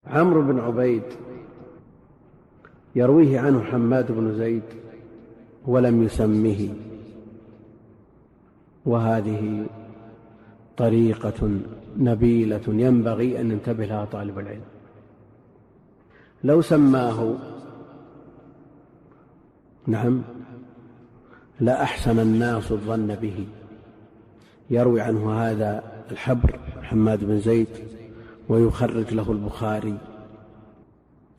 عمرو بن عبيد يرويه عنه حماد بن زيد ولم يسمه، وهذه طريقة نبيلة ينبغي أن ينتبه لها طالب العلم. لو سماه لأحسن الناس الظن به. يروي عنه هذا الحبر حماد بن زيد ويخرج له البخاري،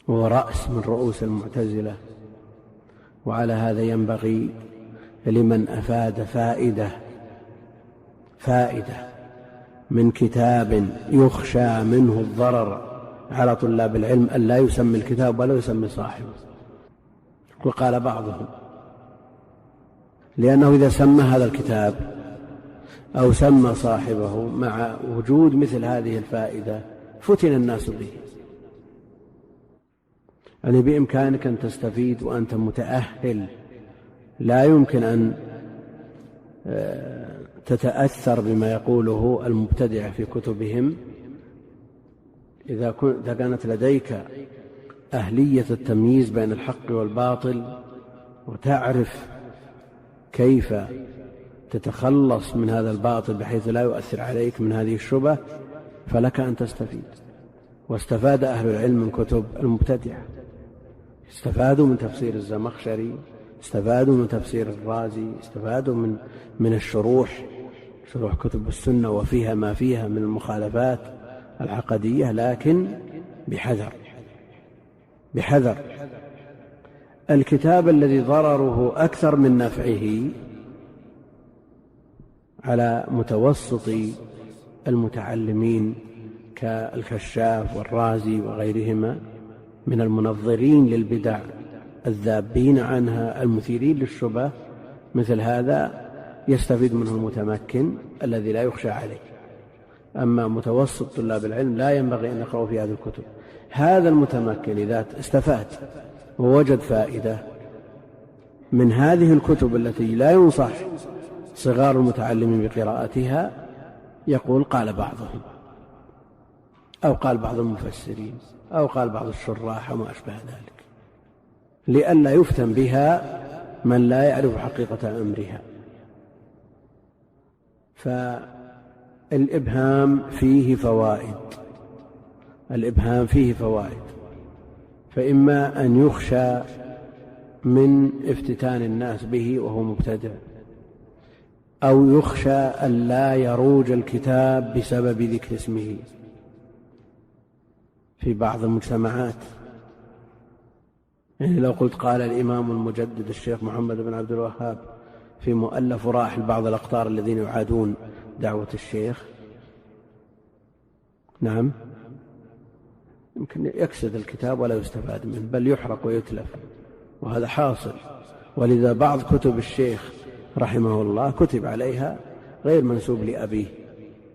وهو رأس من رؤوس المعتزلة. وعلى هذا ينبغي لمن أفاد فائدة من كتاب يخشى منه الضرر على طلاب العلم أن لا يسمي الكتاب ولا يسمي صاحبه. وقال بعضهم لأنه إذا سمى هذا الكتاب أو سمى صاحبه مع وجود مثل هذه الفائدة فتن الناس به. يعني بإمكانك أن تستفيد وأنت متأهل، لا يمكن أن تتأثر بما يقوله المبتدع في كتبهم. إذا كانت لديك أهلية التمييز بين الحق والباطل وتعرف كيف تتخلص من هذا الباطل بحيث لا يؤثر عليك من هذه الشبهة، فلك أن تستفيد. واستفاد أهل العلم من كتب المبتدعة، استفادوا من تفسير الزمخشري، استفادوا من تفسير الرازي، استفادوا من شروح كتب السنة وفيها ما فيها من المخالفات العقدية، لكن بحذر. الكتاب الذي ضرره أكثر من نفعه على متوسط المتعلمين كالكشاف والرازي وغيرهما من المنظرين للبدع الذابين عنها المثيرين للشبه، مثل هذا يستفيد منه المتمكن الذي لا يخشى عليه. أما متوسط طلاب العلم لا ينبغي أن يقرأوا في هذه الكتب. هذا المتمكن إذا استفاد ووجد فائدة من هذه الكتب التي لا ينصح صغار المتعلمين بقراءتها، يقول قال بعضهم، أو قال بعض المفسرين، أو قال بعض الشراح وما أشبه ذلك، لئلا يفتن بها من لا يعرف حقيقة أمرها. فالإبهام فيه فوائد، فإما أن يخشى من افتتان الناس به وهو مبتدع، أو يخشى أن لا يروج الكتاب بسبب ذكر اسمه في بعض المجتمعات. يعني لو قلت قال الإمام المجدد الشيخ محمد بن عبد الوهاب في مؤلف راحل بعض الأقطار الذين يعادون دعوة الشيخ، يمكن يكسد الكتاب ولا يستفاد منه، بل يحرق ويتلف، وهذا حاصل. ولذا بعض كتب الشيخ رحمه الله كتب عليها غير منسوب لأبيه،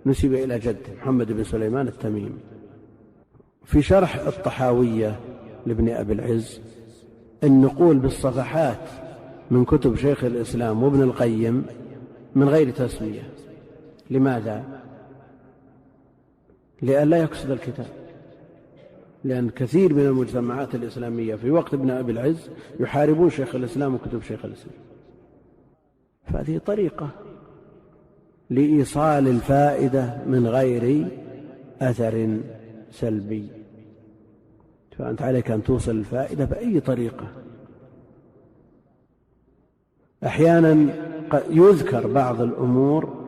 نسب إلى جده محمد بن سليمان التميمي. في شرح الطحاوية لابن أبي العز النقول بالصفحات من كتب شيخ الإسلام وابن القيم من غير تسمية. لماذا؟ لئلا يقصد الكتاب، لأن كثير من المجتمعات الإسلامية في وقت ابن أبي العز يحاربون شيخ الإسلام وكتب شيخ الإسلام. فهذه طريقة لإيصال الفائدة من غير أثر سلبي، فأنت عليك أن توصل الفائدة بأي طريقة. أحيانا يذكر بعض الأمور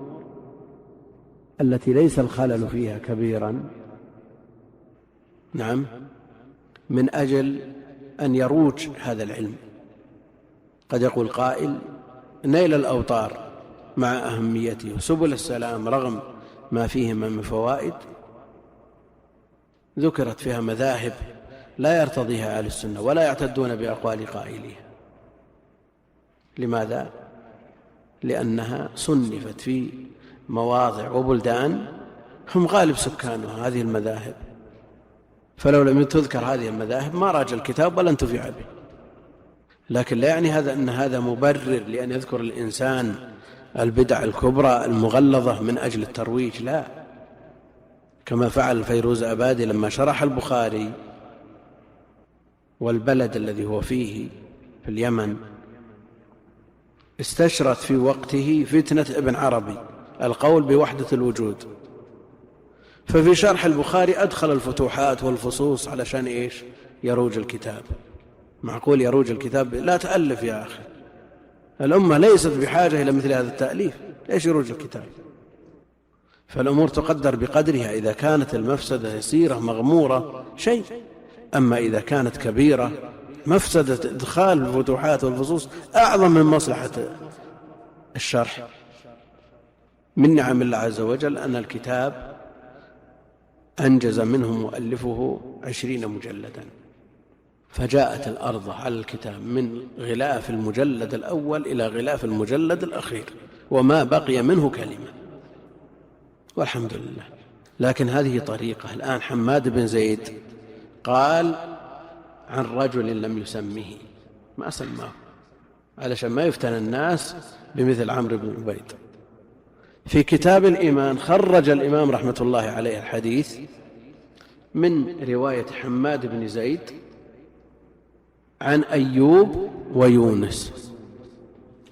التي ليس الخلل فيها كبيرا، من أجل أن يروج هذا العلم. قد يقول قائل نيل الأوطار مع أهميته وسبل السلام رغم ما فيهما من فوائد ذكرت فيها مذاهب لا يرتضيها أهل السنة ولا يعتدون بأقوال قائلها. لماذا؟ لأنها صنفت في مواضع وبلدان هم غالب سكانها هذه المذاهب، فلو لم تذكر هذه المذاهب ما راج الكتاب ولا انتفع به. لكن لا يعني هذا أن هذا مبرر لأن يذكر الإنسان البدع الكبرى المغلظة من أجل الترويج، لا، كما فعل فيروز أبادي لما شرح البخاري والبلد الذي هو فيه في اليمن استشرت في وقته فتنة ابن عربي القول بوحدة الوجود، ففي شرح البخاري أدخل الفتوحات والفصوص علشان إيش؟ يروج الكتاب. معقول يروج الكتاب؟ لا تألف يا أخي، الأمة ليست بحاجة إلى مثل هذا التأليف، إيش يروج الكتاب؟ فالأمور تقدر بقدرها، إذا كانت المفسدة يسيرة مغمورة شيء، أما إذا كانت كبيرة مفسدة إدخال الفتوحات والفصوص أعظم من مصلحة الشرح. من نعم الله عز وجل أن الكتاب أنجز منه مؤلفه 20 مجلدا، فجاءت الأرض على الكتاب من غلاف المجلد الأول إلى غلاف المجلد الأخير وما بقي منه كلمة، والحمد لله. لكن هذه طريقة. الآن حماد بن زيد قال عن رجل لم يسمه، ما سماه علشان ما يفتن الناس بمثل عمرو بن عبيد. في كتاب الإيمان خرج الإمام رحمة الله عليه الحديث من رواية حماد بن زيد عن أيوب ويونس،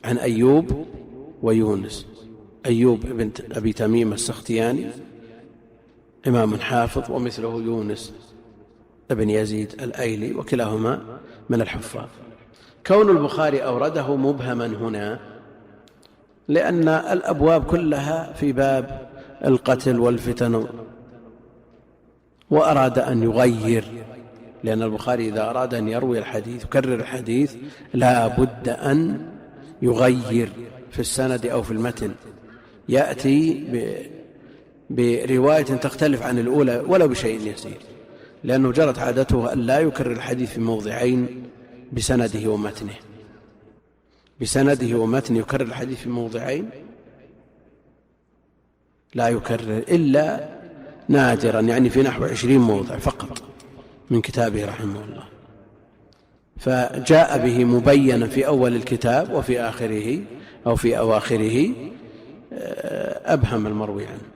عن أيوب ويونس. أيوب بن أبي تميم السختياني إمام حافظ، ومثله يونس ابن يزيد الأيلي، وكلاهما من الحفاظ. كون البخاري أورده مبهما هنا لأن الأبواب كلها في باب القتل والفتن، وأراد أن يغير، لأن البخاري إذا أراد أن يروي الحديث يكرر الحديث لا بد أن يغير في السند أو في المتن، يأتي برواية تختلف عن الأولى ولو بشيء يسير، لأنه جرت عادته أن لا يكرر الحديث في موضعين بسنده ومتنه، بسنده ومتنه يكرر الحديث في موضعين، لا يكرر إلا نادرا، يعني في نحو 20 موضع فقط من كتابه رحمه الله. فجاء به مبينا في أول الكتاب وفي آخره أو في أواخره أبهم المروي عنه.